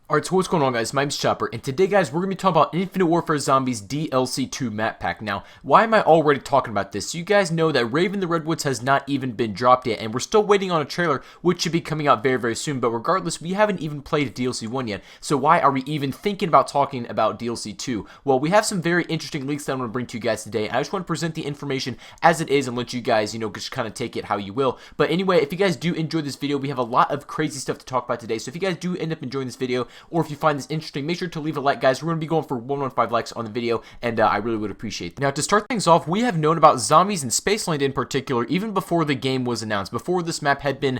Alright, so what's going on, guys? My name's Chopper, and today, guys, we're going to be talking about Infinite Warfare Zombies DLC 2 map pack. Now, why am I already talking about this? You guys know that Raven the Redwoods has not even been dropped yet, and we're still waiting on a trailer, which should be coming out very, very soon, but regardless, we haven't even played DLC 1 yet, so why are we even thinking about talking about DLC 2? Well, we have some very interesting leaks that I'm going to bring to you guys today, and I just want to present the information as it is and let you guys, just kind of take it how you will. But anyway, if you guys do enjoy this video, we have a lot of crazy stuff to talk about today, so if you guys do end up enjoying this video, or if you find this interesting, make sure to leave a like, guys. We're going to be going for 115 likes on the video, and I really would appreciate it. Now, to start things off, we have known about Zombies in Spaceland in particular even before the game was announced. Before this map had been,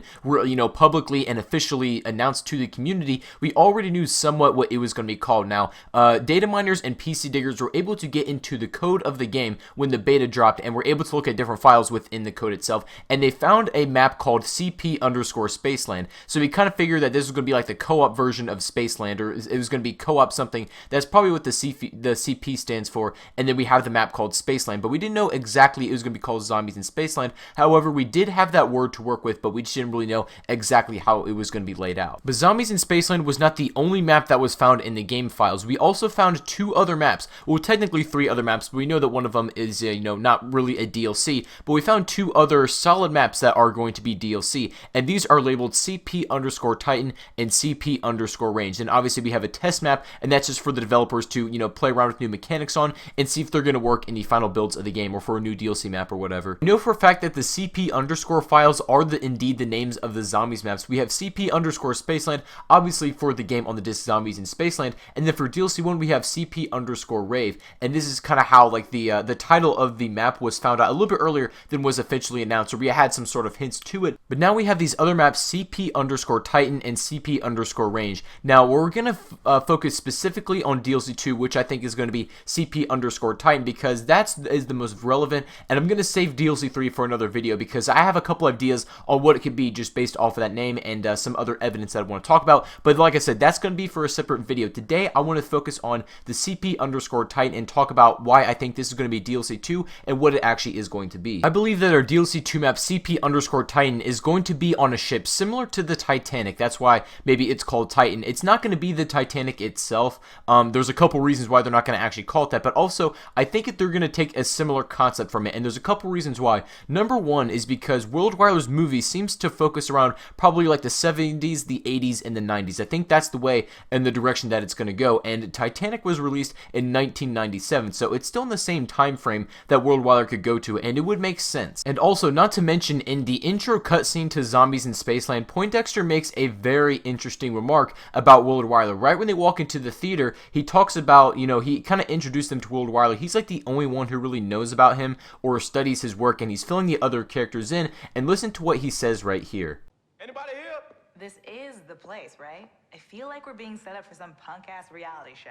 publicly and officially announced to the community, we already knew somewhat what it was going to be called. Now, data miners and PC diggers were able to get into the code of the game when the beta dropped, and were able to look at different files within the code itself, and they found a map called CP_Spaceland. So we kind of figured that this was going to be like the co-op version of Spaceland, or it was going to be co-op something. That's probably what the CP stands for, and then we have the map called Spaceland, but we didn't know exactly it was going to be called Zombies in Spaceland. However, we did have that word to work with, but we just didn't really know exactly how it was going to be laid out. But Zombies in Spaceland was not the only map that was found in the game files. We also found two other maps, well, technically three other maps, but we know that one of them is, not really a DLC, but we found two other solid maps that are going to be DLC, and these are labeled CP_Titan and CP_Range, and obviously we have a test map, and that's just for the developers to, play around with new mechanics on and see if they're going to work in the final builds of the game or for a new DLC map or whatever. We know for a fact that the CP_ files are indeed the names of the Zombies maps. We have CP_Spaceland, obviously for the game on the disc Zombies in Spaceland, and then for DLC 1 we have CP_Rave, and this is kind of how the title of the map was found out a little bit earlier than was officially announced, so we had some sort of hints to it. But now we have these other maps, CP_Titan and CP_Range. Now we're going to focus specifically on DLC 2, which I think is going to be CP_Titan, because that is the most relevant, and I'm going to save DLC 3 for another video because I have a couple ideas on what it could be just based off of that name and some other evidence that I want to talk about. But like I said, that's going to be for a separate video. Today I want to focus on the CP_Titan and talk about why I think this is going to be DLC 2 and what it actually is going to be. I believe that our DLC 2 map CP_Titan is going to be on a ship similar to the Titanic. That's why maybe it's called Titan. It's not going to be the Titanic itself. There's a couple reasons why they're not going to actually call it that, but also I think that they're going to take a similar concept from it, and there's a couple reasons why. Number one is because World Wireless movie seems to focus around probably like the 70s, the 80s, and the 90s. I think that's the way and the direction that it's going to go, and Titanic was released in 1997, so it's still in the same time frame that World Wireless could go to, and it would make sense. And also, not to mention, in the intro cutscene to Zombies in Spaceland, Poindexter makes a very interesting remark about World Wireless. Right when they walk into the theater, he talks about, he kind of introduced them to World Wireless. He's like the only one who really knows about him or studies his work, and he's filling the other characters in, and listen to what he says right here. Anybody here? This is the place, right? I feel like we're being set up for some punk-ass reality show.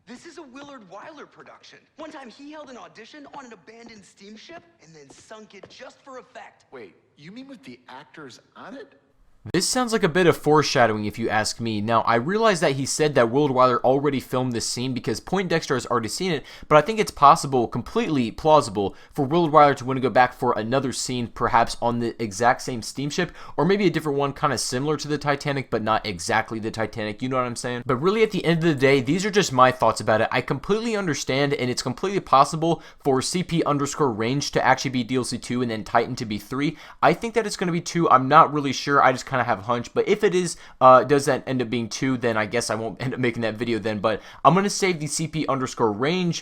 This is a Willard Wyler production. One time he held an audition on an abandoned steamship and then sunk it just for effect. Wait, you mean with the actors on it? This sounds like a bit of foreshadowing if you ask me. Now, I realize that he said that World Wireless already filmed this scene because Poindexter has already seen it, but I think it's possible, completely plausible, for World Wireless to want to go back for another scene, perhaps on the exact same steamship, or maybe a different one kind of similar to the Titanic, but not exactly the Titanic, you know what I'm saying? But really, at the end of the day, these are just my thoughts about it. I completely understand, and it's completely possible for CP_Range to actually be DLC 2 and then Titan to be 3. I think that it's going to be 2. I'm not really sure. I just kind of have a hunch, but if it is does that end up being 2, then I guess I won't end up making that video then. But I'm going to save the CP_Range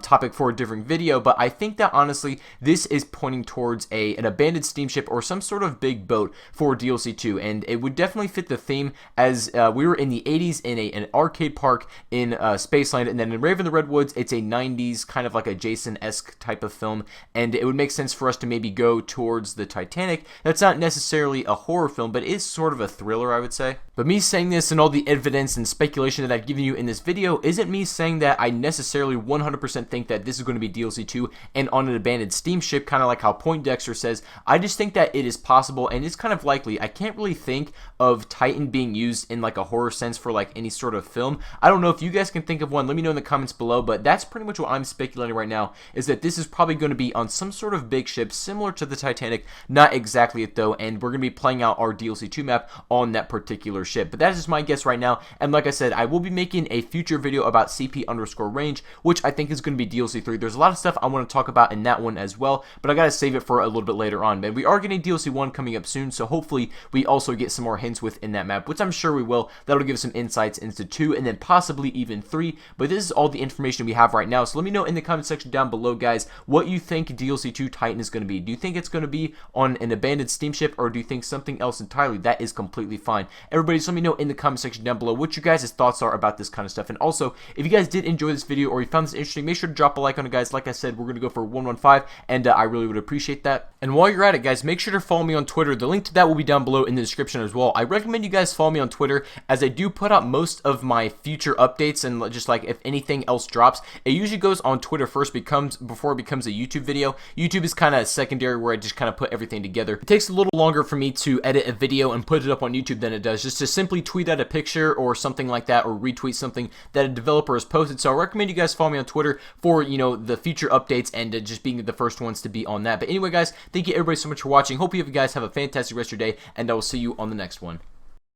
topic for a different video. But I think that honestly this is pointing towards an abandoned steamship or some sort of big boat for DLC 2, and it would definitely fit the theme, as we were in the 80s in an arcade park in Spaceland, and then in Raven the Redwoods it's a 90s kind of like a Jason-esque type of film, and it would make sense for us to maybe go towards the Titanic. That's not necessarily a horror film, but is sort of a thriller, I would say. But me saying this and all the evidence and speculation that I've given you in this video isn't me saying that I necessarily 100% think that this is going to be DLC 2 and on an abandoned steamship, kind of like how Poindexter says. I just think that it is possible and it's kind of likely. I can't really think of Titan being used in like a horror sense for like any sort of film. I don't know if you guys can think of one. Let me know in the comments below, but that's pretty much what I'm speculating right now, is that this is probably going to be on some sort of big ship similar to the Titanic. Not exactly it though, and we're going to be playing out our DLC DLC 2 map on that particular ship. But that is just my guess right now, and like I said, I will be making a future video about CP_range, which I think is going to be DLC 3. There's a lot of stuff I want to talk about in that one as well, but I gotta save it for a little bit later on. But we are getting DLC 1 coming up soon, so hopefully we also get some more hints within that map, which I'm sure we will. That'll give some insights into 2 and then possibly even 3, but this is all the information we have right now. So let me know in the comment section down below, guys, what you think DLC 2 Titan is going to be. Do you think it's going to be on an abandoned steamship, or do you think something else entirely? That is completely fine. Everybody, just let me know in the comment section down below what you guys' thoughts are about this kind of stuff. And also, if you guys did enjoy this video or you found this interesting, make sure to drop a like on it, guys. Like I said, we're going to go for 115, and I really would appreciate that. And while you're at it, guys, make sure to follow me on Twitter. The link to that will be down below in the description as well. I recommend you guys follow me on Twitter, as I do put out most of my future updates, and just like if anything else drops, it usually goes on Twitter first before it becomes a YouTube video. YouTube is kind of secondary, where I just kind of put everything together. It takes a little longer for me to edit a video and put it up on YouTube than it does just to simply tweet out a picture or something like that, or retweet something that a developer has posted. So I recommend you guys follow me on Twitter for, you know, the future updates and just being the first ones to be on that. But anyway, guys, thank you everybody so much for watching. Hope you guys have a fantastic rest of your day, and I will see you on the next one.